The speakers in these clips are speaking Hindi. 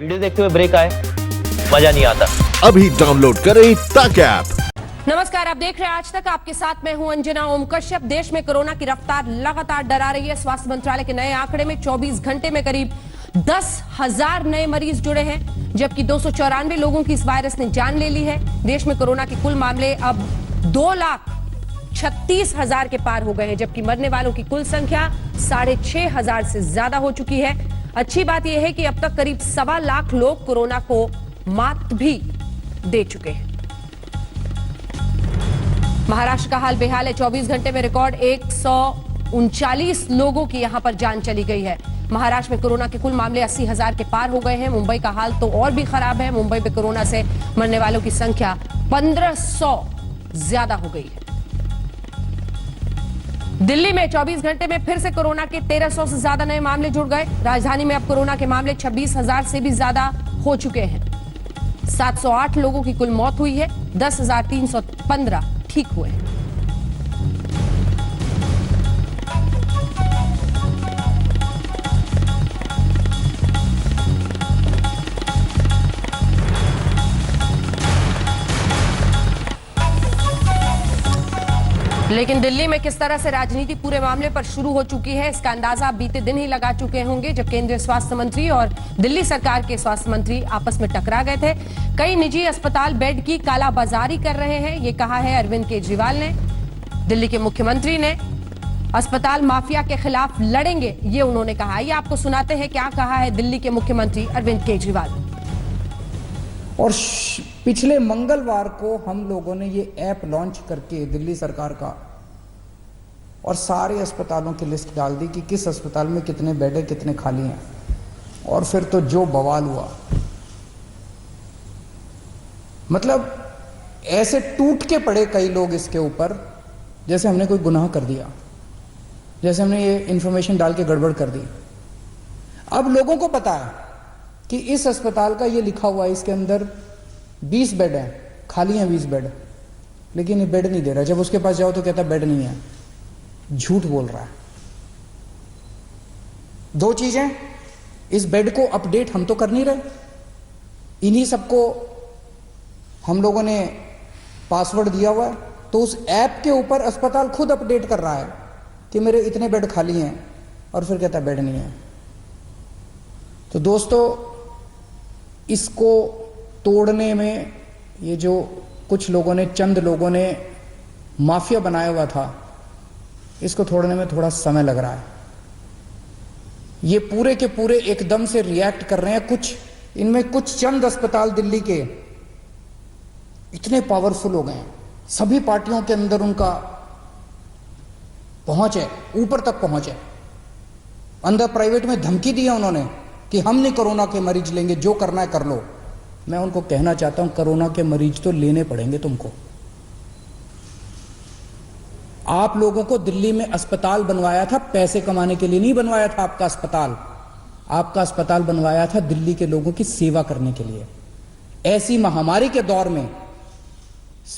वीडियो देखते हुए ब्रेक आए, मजा नहीं आता। अभी डाउनलोड करें तक ऐप। नमस्कार, आप देख रहे हैं आज तक। आपके साथ मैं हूं अंजना ओम कश्यप। देश में कोरोना की रफ्तार लगातार डरा रही है। स्वास्थ्य मंत्रालय के नए आंकड़े में 24 घंटे में करीब 10,000 नए मरीज जुड़े हैं, जबकि 294 लोगों की इस वायरस ने जान ले ली है। देश में कोरोना के कुल मामले अब 2,36,000 के पार हो गए हैं, जबकि मरने वालों की कुल संख्या 6,500 से ज्यादा हो चुकी है। अच्छी बात यह है कि अब तक करीब 1.25 लाख लोग कोरोना को मात भी दे चुके हैं। महाराष्ट्र का हाल बेहाल है। 24 घंटे में रिकॉर्ड 139 लोगों की यहां पर जान चली गई है। महाराष्ट्र में कोरोना के कुल मामले 80,000 के पार हो गए हैं। मुंबई का हाल तो और भी खराब है। मुंबई में कोरोना से मरने वालों की संख्या 1,500 ज्यादा हो गई है। दिल्ली में 24 घंटे में फिर से कोरोना के 1,300 से ज्यादा नए मामले जुड़ गए। राजधानी में अब कोरोना के मामले 26,000 से भी ज्यादा हो चुके हैं। 708 लोगों की कुल मौत हुई है। 10,315 ठीक हुए हैं। लेकिन दिल्ली में किस तरह से राजनीति पूरे मामले पर शुरू हो चुकी है, इसका अंदाजा आप बीते दिन ही लगा चुके होंगे, जब केंद्रीय स्वास्थ्य मंत्री और दिल्ली सरकार के स्वास्थ्य मंत्री आपस में टकरा गए थे। कई निजी अस्पताल बेड की कालाबाजारी कर रहे हैं, ये कहा है अरविंद केजरीवाल ने। दिल्ली के मुख्यमंत्री ने अस्पताल माफिया के खिलाफ लड़ेंगे, ये उन्होंने कहा। ये आपको सुनाते हैं क्या कहा है दिल्ली के मुख्यमंत्री अरविंद केजरीवाल। और पिछले मंगलवार को हम लोगों ने ये ऐप लॉन्च करके दिल्ली सरकार का और सारे अस्पतालों की लिस्ट डाल दी कि किस अस्पताल में कितने बेड है, कितने खाली हैं। और फिर तो जो बवाल हुआ, मतलब ऐसे टूट के पड़े कई लोग इसके ऊपर, जैसे हमने कोई गुनाह कर दिया, जैसे हमने ये इंफॉर्मेशन डाल के गड़बड़ कर दी। अब लोगों को पता है कि इस अस्पताल का ये लिखा हुआ है, इसके अंदर 20 बेड हैं, खाली हैं 20 बेड, लेकिन ये बेड नहीं दे रहा। जब उसके पास जाओ तो कहता बेड नहीं है, झूठ बोल रहा है। दो चीजें, इस बेड को अपडेट हम तो कर नहीं रहे, इन्हीं सबको हम लोगों ने पासवर्ड दिया हुआ है, तो उस ऐप के ऊपर अस्पताल खुद अपडेट कर रहा है कि मेरे इतने बेड खाली हैं, और फिर कहता बेड नहीं है। तो दोस्तों, इसको तोड़ने में ये जो कुछ लोगों ने, चंद लोगों ने माफिया बनाया हुआ था, इसको तोड़ने में थोड़ा समय लग रहा है। ये पूरे के पूरे एकदम से रिएक्ट कर रहे हैं। कुछ इनमें कुछ चंद अस्पताल दिल्ली के इतने पावरफुल हो गए हैं, सभी पार्टियों के अंदर उनका पहुंच है, ऊपर तक पहुंच है। अंदर प्राइवेट में धमकी दी है उन्होंने कि हम नहीं कोरोना के मरीज लेंगे, जो करना है कर लो। मैं उनको कहना चाहता हूं, कोरोना के मरीज तो लेने पड़ेंगे तुमको। आप लोगों को दिल्ली में अस्पताल बनवाया था, पैसे कमाने के लिए नहीं बनवाया था आपका अस्पताल। आपका अस्पताल बनवाया था दिल्ली के लोगों की सेवा करने के लिए। ऐसी महामारी के दौर में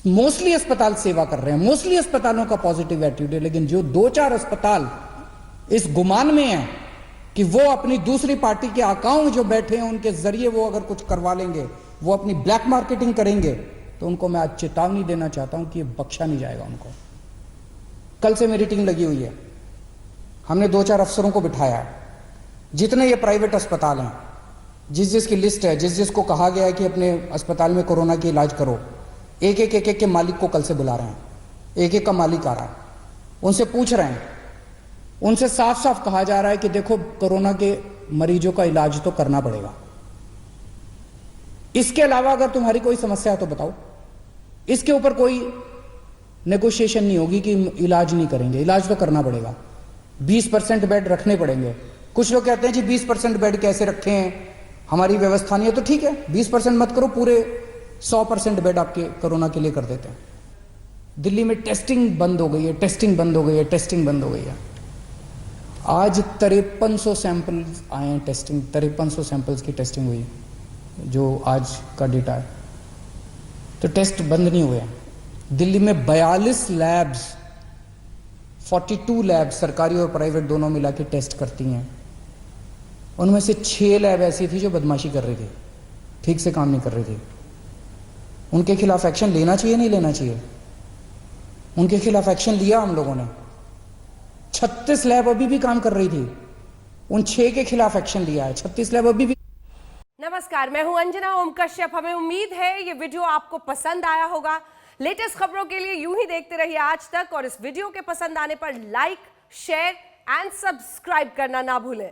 मोस्टली अस्पताल सेवा कर रहे हैं, मोस्टली अस्पतालों का पॉजिटिव एटीट्यूड है। लेकिन जो 2-4 अस्पताल इस गुमान में है कि वो अपनी दूसरी पार्टी के अकाउंट जो बैठे हैं उनके जरिए वो अगर कुछ करवा लेंगे, वो अपनी ब्लैक मार्केटिंग करेंगे, तो उनको मैं आज चेतावनी देना चाहता हूं कि ये बख्शा नहीं जाएगा उनको। कल से मेरी टीम लगी हुई है, हमने 2-4 अफसरों को बिठाया है। जितने ये प्राइवेट अस्पताल हैं, जिस जिसकी लिस्ट है, जिस जिसको कहा गया है कि अपने अस्पताल में कोरोना की इलाज करो, एक एक के मालिक को कल से बुला रहे हैं। एक एक का मालिक आ रहा है, उनसे पूछ रहे हैं, उनसे साफ साफ कहा जा रहा है कि देखो, कोरोना के मरीजों का इलाज तो करना पड़ेगा। इसके अलावा अगर तुम्हारी कोई समस्या है तो बताओ। इसके ऊपर कोई नेगोशिएशन नहीं होगी कि इलाज नहीं करेंगे, इलाज तो करना पड़ेगा। 20% बेड रखने पड़ेंगे। कुछ लोग कहते हैं जी 20% बेड कैसे रखे हैं, हमारी व्यवस्था नहीं है। तो ठीक है, 20% मत करो, पूरे 100% बेड आपके कोरोना के लिए कर देते हैं। दिल्ली में टेस्टिंग बंद हो गई है, टेस्टिंग बंद हो गई है, टेस्टिंग बंद हो गई है। आज 5300 सैंपल्स आए हैं टेस्टिंग, 5300 सैंपल्स की टेस्टिंग हुई, जो आज का डेटा है। तो टेस्ट बंद नहीं हुए हैं। दिल्ली में 42 लैब्स, 42 लैब्स सरकारी और प्राइवेट दोनों मिला के टेस्ट करती हैं। उनमें से 6 लैब ऐसी थी जो बदमाशी कर रही थी, ठीक से काम नहीं कर रही थी। उनके खिलाफ एक्शन लेना चाहिए नहीं लेना चाहिए? उनके खिलाफ एक्शन लिया हम लोगों ने। 36 लैब अभी भी काम कर रही थी, उन 6 के खिलाफ एक्शन लिया है। 36 लैब अभी भी। नमस्कार, मैं हूं अंजना ओम कश्यप। हमें उम्मीद है ये वीडियो आपको पसंद आया होगा। लेटेस्ट खबरों के लिए यूं ही देखते रहिए आज तक, और इस वीडियो के पसंद आने पर लाइक, शेयर एंड सब्सक्राइब करना ना भूलें।